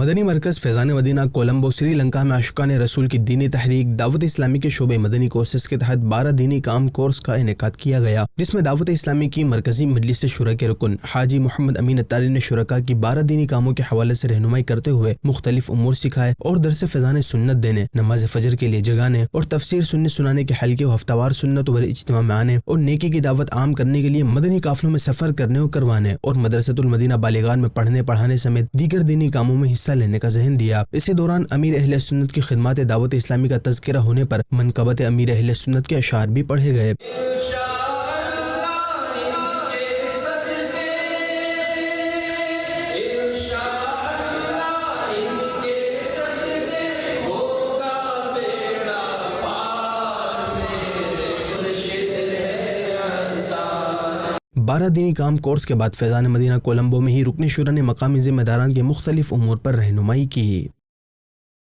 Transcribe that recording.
مدنی مرکز فیضان مدینہ کولمبو سری لنکا میں عاشقان رسول کی دینی تحریک دعوت اسلامی کے شعبے مدنی کورسز کے تحت 12 دینی کام کورس کا انعقاد کیا گیا، جس میں دعوت اسلامی کی مرکزی مجلس شورا کے رکن حاجی محمد امین اتاری نے شرکاء کی 12 دینی کاموں کے حوالے سے رہنمائی کرتے ہوئے مختلف امور سکھائے اور درس فیضان سنت دینے، نماز فجر کے لیے جگانے اور تفسیر سنت سنانے کے حلقے و ہفتہ وار سنت و اجتماع میں آنے اور نیکی کی دعوت عام کرنے کے لیے مدنی قافلوں میں سفر کرنے اور کروانے اور مدرسۃ المدینہ بالغان میں پڑھنے پڑھانے سمیت دیگر دینی کاموں میں حصہ لینے کا ذہن دیا۔ اسی دوران امیر اہل سنت کی خدمات دعوت اسلامی کا تذکرہ ہونے پر منقبت امیر اہل سنت کے اشعار بھی پڑھے گئے۔ بارہ دینی کام کورس کے بعد فیضان مدینہ کولمبو میں ہی رکن شورا نے مقامی ذمہ داران کے مختلف امور پر رہنمائی کی۔